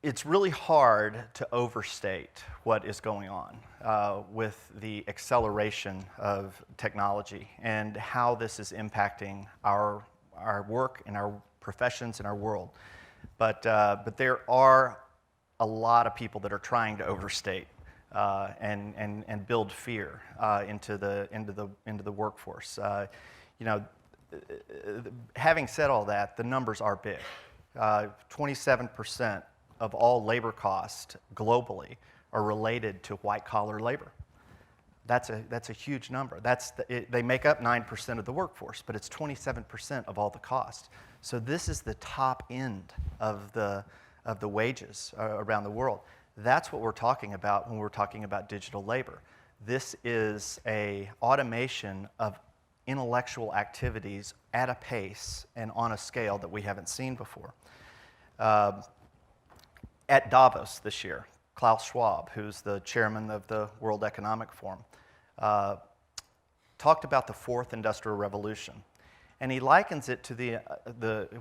it's really hard to overstate what is going on with the acceleration of technology and how this is impacting our work and our professions and our world. But there are a lot of people that are trying to overstate and build fear into the workforce. Having said all that, the numbers are big. 27% of all labor costs globally are related to white-collar labor. That's a huge number. They make up 9% of the workforce, but it's 27% of all the cost. So this is the top end of the wages around the world. That's what we're talking about when we're talking about digital labor. This is a automation of intellectual activities at a pace and on a scale that we haven't seen before. At Davos this year, Klaus Schwab, who's the chairman of the World Economic Forum, talked about the fourth industrial revolution. And he likens it to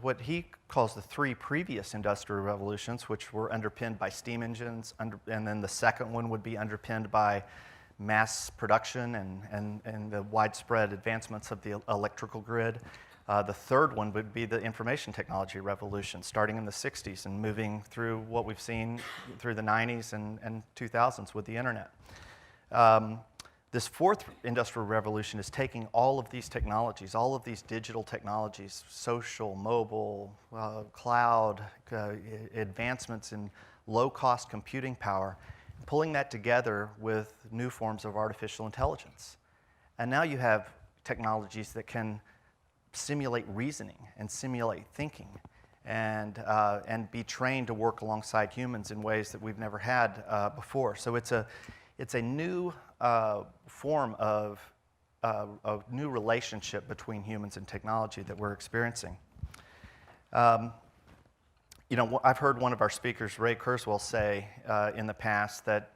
what he calls the three previous industrial revolutions, which were underpinned by steam engines, and then the second one would be underpinned by mass production and the widespread advancements of the electrical grid. The third one would be the information technology revolution, starting in the 60s and moving through what we've seen through the 90s and 2000s with the internet. This fourth industrial revolution is taking all of these technologies, all of these digital technologies, social, mobile, cloud, advancements in low-cost computing power, pulling that together with new forms of artificial intelligence. And now you have technologies that can simulate reasoning and simulate thinking and be trained to work alongside humans in ways that we've never had before. So it's a new form of new relationship between humans and technology that we're experiencing. I've heard one of our speakers, Ray Kurzweil, say in the past that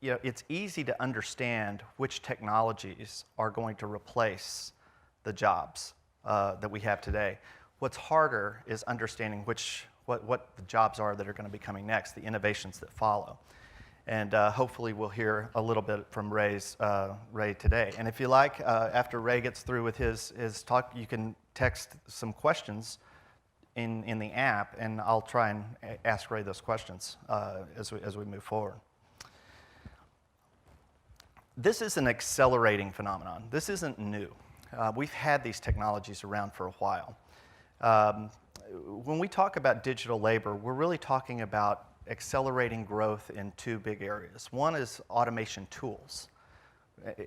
it's easy to understand which technologies are going to replace the jobs that we have today. What's harder is understanding what the jobs are that are going to be coming next, the innovations that follow. And hopefully we'll hear a little bit from Ray today. And if you like, after Ray gets through with his talk, you can text some questions in the app, and I'll try and ask Ray those questions as we move forward. This is an accelerating phenomenon. This isn't new. We've had these technologies around for a while. When we talk about digital labor, we're really talking about accelerating growth in two big areas. One is automation tools.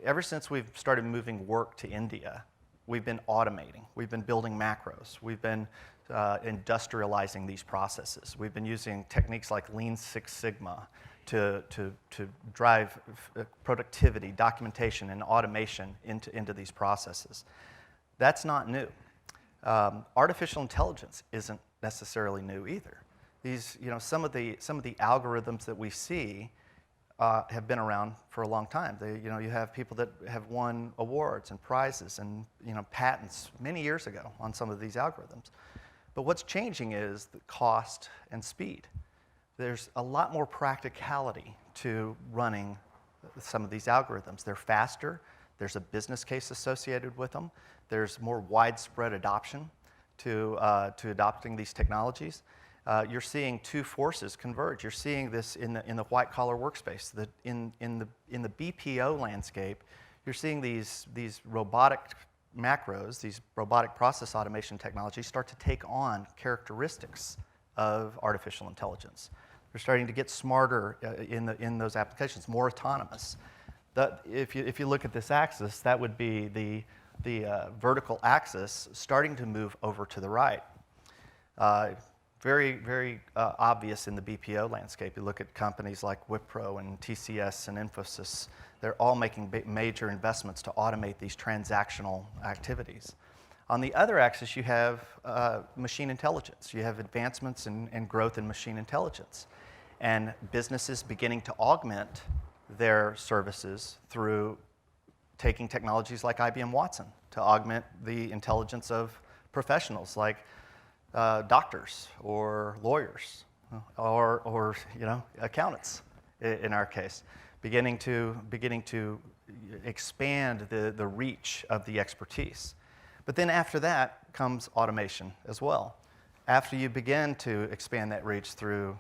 Ever since we've started moving work to India, we've been automating. We've been building macros. We've been industrializing these processes. We've been using techniques like Lean Six Sigma to drive productivity, documentation, and automation into these processes. That's not new. Artificial intelligence isn't necessarily new either. These, some of the algorithms that we see have been around for a long time. You have people that have won awards and prizes and patents many years ago on some of these algorithms. But what's changing is the cost and speed. There's a lot more practicality to running some of these algorithms. They're faster. There's a business case associated with them. There's more widespread adoption to adopting these technologies. You're seeing two forces converge. You're seeing this in the white-collar workspace. In the BPO landscape, you're seeing these robotic macros, these robotic process automation technologies, start to take on characteristics of artificial intelligence. They're starting to get smarter in those applications, more autonomous. If you look at this axis, that would be the vertical axis starting to move over to the right. Very, very obvious in the BPO landscape. You look at companies like Wipro and TCS and Infosys. They're all making major investments to automate these transactional activities. On the other axis, you have machine intelligence. You have advancements and growth in machine intelligence. And businesses beginning to augment their services through taking technologies like IBM Watson to augment the intelligence of professionals like doctors or lawyers or accountants in our case, beginning to expand the reach of the expertise. But then after that comes automation as well. After you begin to expand that reach through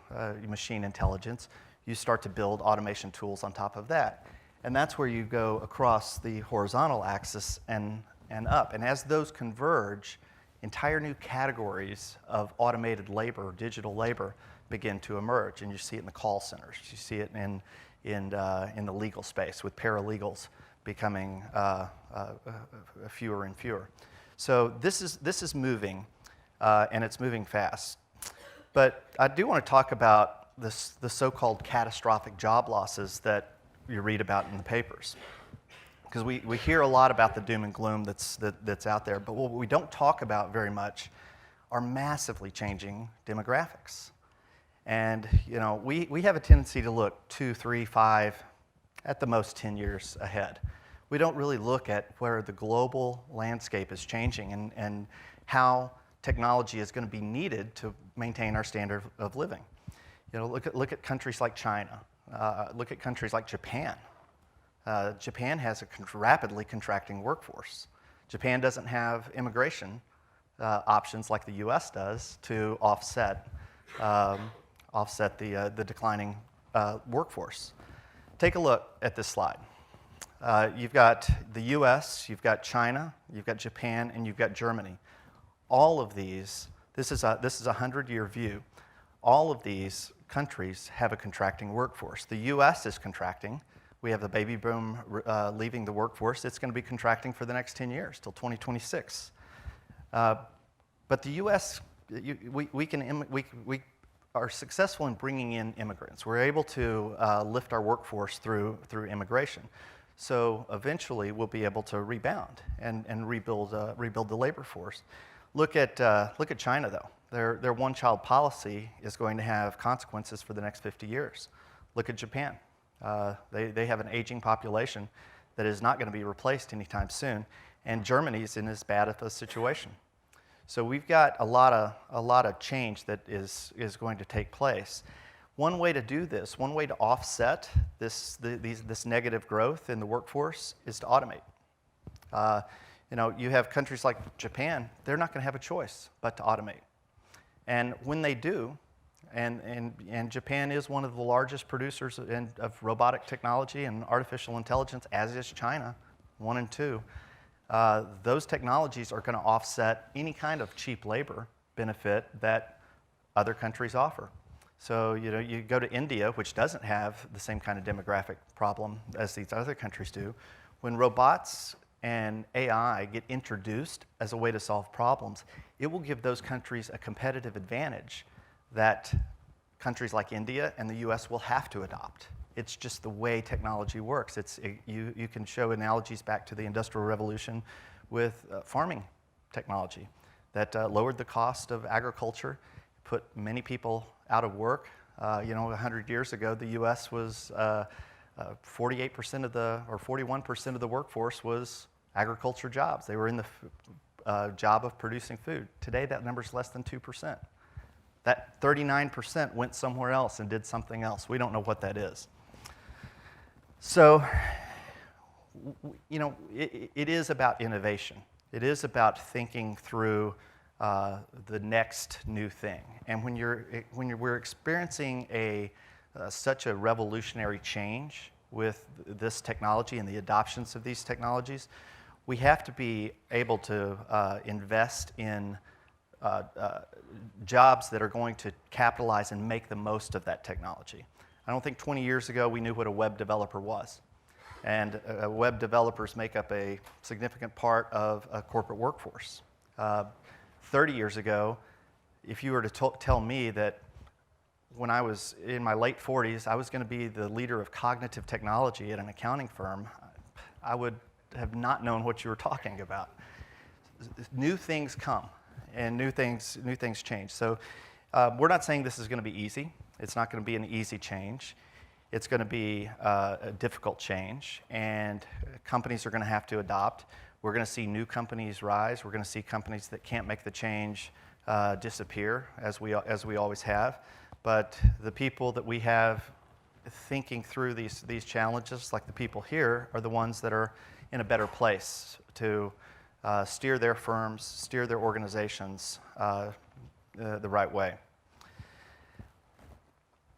machine intelligence, you start to build automation tools on top of that. And that's where you go across the horizontal axis and up. And as those converge, entire new categories of automated labor, digital labor, begin to emerge. And you see it in the call centers. You see it in the legal space with paralegals becoming fewer and fewer. So this is moving, and it's moving fast. But I do want to talk about the so-called catastrophic job losses that you read about in the papers. Because we hear a lot about the doom and gloom that's out there, but what we don't talk about very much are massively changing demographics. And we have a tendency to look 2, 3, 5, at the most 10 years ahead. We don't really look at where the global landscape is changing and how technology is going to be needed to maintain our standard of living. Look at countries like China. Look at countries like Japan. Japan has a rapidly contracting workforce. Japan doesn't have immigration options like the U.S. does to offset the declining workforce. Take a look at this slide. You've got the U.S., you've got China, you've got Japan, and you've got Germany. All of these, this is a 100-year view. All of these countries have a contracting workforce. The U.S. is contracting. We have the baby boom leaving the workforce. It's going to be contracting for the next 10 years, till 2026. But the U.S., we are successful in bringing in immigrants. We're able to lift our workforce through immigration. So eventually, we'll be able to rebound and rebuild the labor force. Look at China, though. Their one-child policy is going to have consequences for the next 50 years. Look at Japan. They have an aging population that is not going to be replaced anytime soon, and Germany's in as bad of a situation. So we've got a lot of change that is going to take place. One way to do this, one way to offset this negative growth in the workforce is to automate. You have countries like Japan, they're not going to have a choice but to automate. And when they do, and Japan is one of the largest producers of robotic technology and artificial intelligence, as is China, 1 and 2, those technologies are going to offset any kind of cheap labor benefit that other countries offer. So you go to India, which doesn't have the same kind of demographic problem as these other countries do. When robots and AI get introduced as a way to solve problems, it will give those countries a competitive advantage that countries like India and the US will have to adopt. It's just the way technology works. You can show analogies back to the Industrial Revolution with farming technology that lowered the cost of agriculture, put many people out of work. 100 years ago, the US was 48% or 41% of the workforce was agriculture jobs. They were in the job of producing food. Today, that number's less than 2%. That 39% went somewhere else and did something else. We don't know what that is. So, it is about innovation. It is about thinking through the next new thing. And when we're experiencing such a revolutionary change with this technology and the adoptions of these technologies, we have to be able to invest in jobs that are going to capitalize and make the most of that technology. I don't think 20 years ago we knew what a web developer was. And web developers make up a significant part of a corporate workforce. 30 years ago, if you were to tell me that when I was in my late 40s, I was going to be the leader of cognitive technology at an accounting firm, I would have not known what you were talking about. New things come, and new things change. So we're not saying this is going to be easy. It's not going to be an easy change. It's going to be a difficult change, and companies are going to have to adopt. We're going to see new companies rise. We're going to see companies that can't make the change disappear, as we always have. but the people that we have thinking through these challenges, like the people here, are the ones that are in a better place to steer their firms, steer their organizations the right way.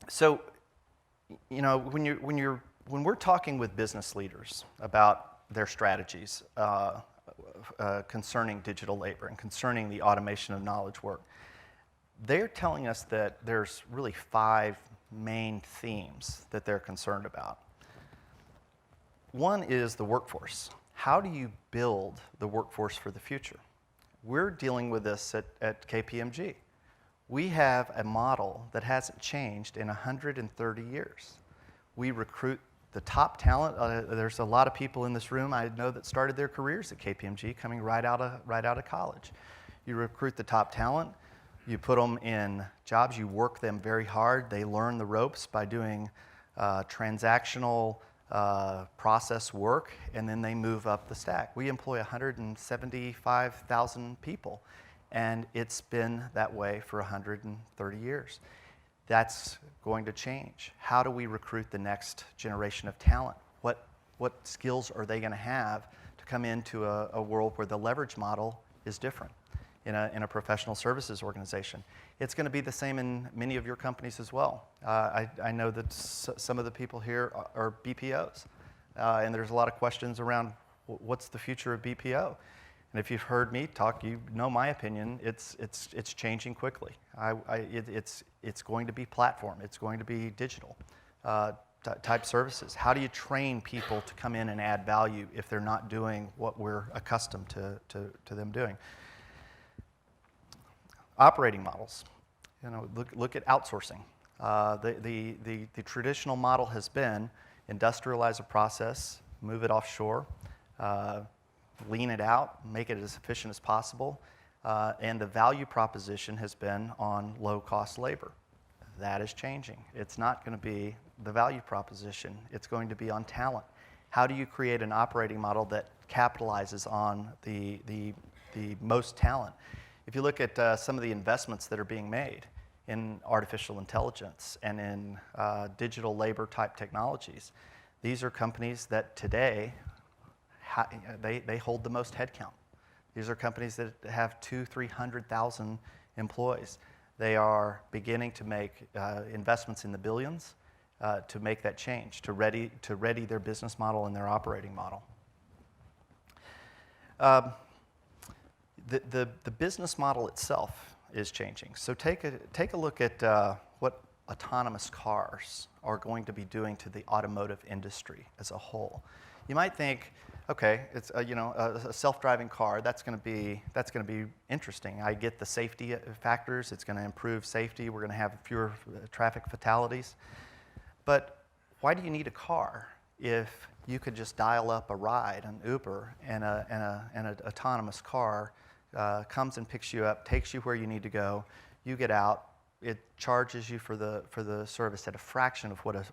So, you know, when we're talking with business leaders about their strategies concerning digital labor and concerning the automation of knowledge work, they're telling us that there's really 5 main themes that they're concerned about. One is the workforce. How do you build the workforce for the future? We're dealing with this at KPMG. We have a model that hasn't changed in 130 years. We recruit the top talent. There's a lot of people in this room I know that started their careers at KPMG coming right out of college. You recruit the top talent. You put them in jobs. You work them very hard. They learn the ropes by doing transactional process work, and then they move up the stack. We employ 175,000 people, and it's been that way for 130 years. That's going to change. How do we recruit the next generation of talent? What skills are they going to have to come into a world where the leverage model is different in a professional services organization? It's going to be the same in many of your companies as well. I know that some of the people here are BPOs, and there's a lot of questions around what's the future of BPO. And if you've heard me talk, you know my opinion. It's changing quickly. It's going to be platform. It's going to be digital type services. How do you train people to come in and add value if they're not doing what we're accustomed to them doing? Operating models. You know, look at outsourcing. The traditional model has been industrialize a process, move it offshore, lean it out, make it as efficient as possible, and the value proposition has been on low-cost labor. That is changing. It's not going to be the value proposition. It's going to be on talent. How do you create an operating model that capitalizes on the most talent? If you look at some of the investments that are being made in artificial intelligence and in digital labor type technologies, these are companies that today they hold the most headcount. These are companies that have 200,000-300,000 employees. They are beginning to make investments in the billions to make that change, to ready their business model and their operating model. The business model itself is changing. So take a look at what autonomous cars are going to be doing to the automotive industry as a whole. You might think, okay, it's a self-driving car. That's going to be interesting. I get the safety factors. It's going to improve safety. We're going to have fewer traffic fatalities. But why do you need a car if you could just dial up a ride, an Uber, and an autonomous car comes and picks you up, takes you where you need to go. You get out. It charges you for the service at a fraction of what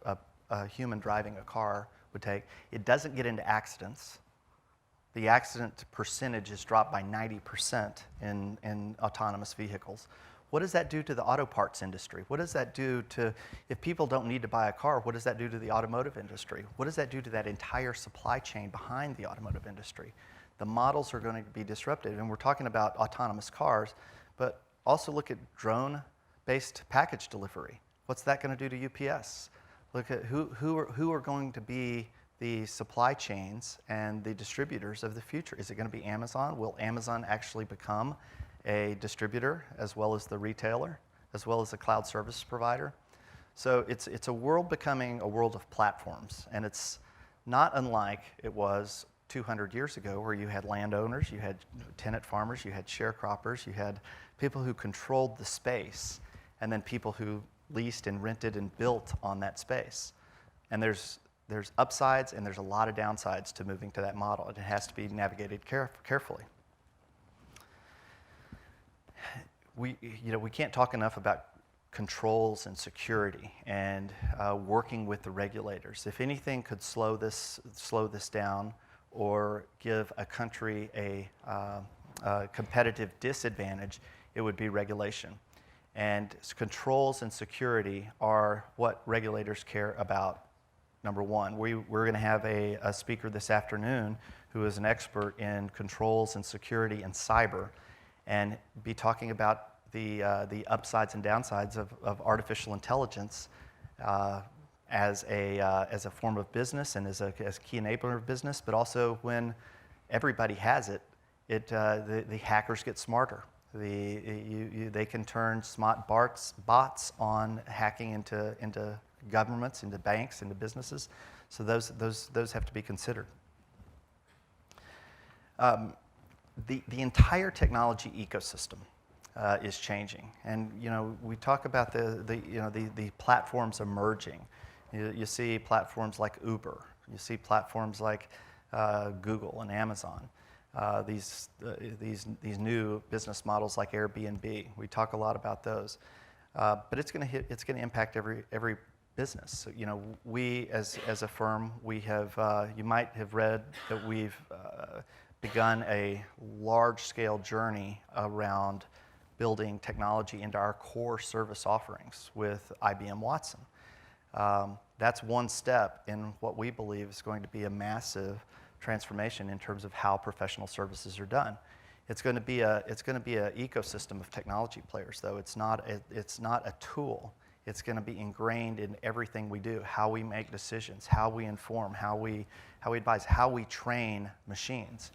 a human driving a car would take. It doesn't get into accidents. The accident percentage is dropped by 90% in autonomous vehicles. What does that do to the auto parts industry? What does that do to, if people don't need to buy a car, what does that do to the automotive industry? What does that do to that entire supply chain behind the automotive industry? The models are going to be disrupted, and we're talking about autonomous cars, but also look at drone-based package delivery. What's that going to do to UPS? Look at who are going to be the supply chains and the distributors of the future. Is it going to be Amazon? Will Amazon actually become a distributor as well as the retailer, as well as the cloud service provider? So it's a world becoming a world of platforms, and it's not unlike it was 200 years ago, where you had landowners, you had tenant farmers, you had sharecroppers, you had people who controlled the space, and then people who leased and rented and built on that space. And there's upsides and there's a lot of downsides to moving to that model, and it has to be navigated carefully. We can't talk enough about controls and security and working with the regulators. If anything could slow this down or give a country a competitive disadvantage, it would be regulation. And controls and security are what regulators care about. Number one, we're going to have a speaker this afternoon who is an expert in controls and security and cyber, and be talking about the upsides and downsides of artificial intelligence as a form of business and as a key enabler of business, but also when everybody has it, the hackers get smarter. They can turn smart bots on hacking into governments, into banks, into businesses. So those have to be considered. The entire technology ecosystem is changing, and we talk about the platforms emerging. You see platforms like Uber. You see platforms like Google and Amazon. These new business models like Airbnb. We talk a lot about those, but it's going to impact every business. So, we as a firm, we have you might have read that we've begun a large-scale journey around building technology into our core service offerings with IBM Watson. That's one step in what we believe is going to be a massive transformation in terms of how professional services are done. It's going to be an ecosystem of technology players, though. It's not a tool. It's going to be ingrained in everything we do, how we make decisions, how we inform, how we advise, how we train machines.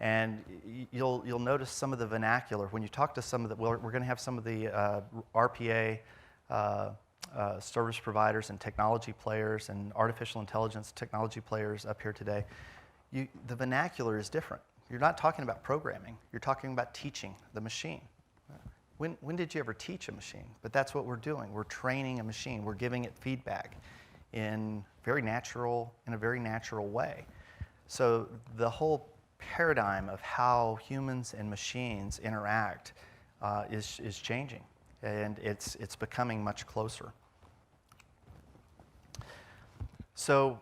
And you'll notice some of the vernacular when you talk to some of the. We're going to have some of the RPA service providers and technology players and artificial intelligence technology players up here today. The vernacular is different. You're not talking about programming. You're talking about teaching the machine. When did you ever teach a machine? But that's what we're doing. We're training a machine. We're giving it feedback in a very natural way. So the whole paradigm of how humans and machines interact is changing, and it's becoming much closer. So,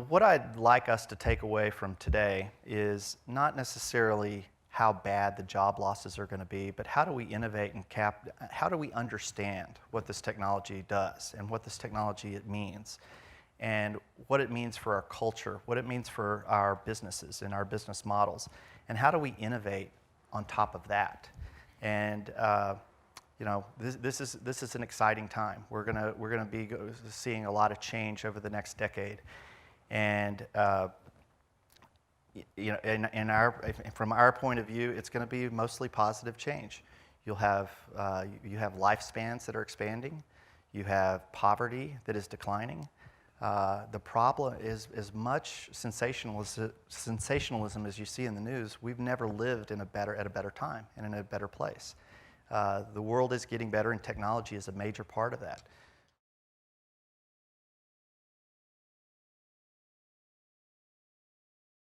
what I'd like us to take away from today is not necessarily how bad the job losses are going to be, but how do we innovate and how do we understand what this technology does and what this technology means, and what it means for our culture, what it means for our businesses and our business models, and how do we innovate on top of that. And this is an exciting time. We're gonna be seeing a lot of change over the next decade, and from our point of view, it's going to be mostly positive change. You have lifespans that are expanding. You have poverty that is declining. The problem is as much sensationalism as you see in the news. We've never lived at a better time and in a better place. The world is getting better, and technology is a major part of that.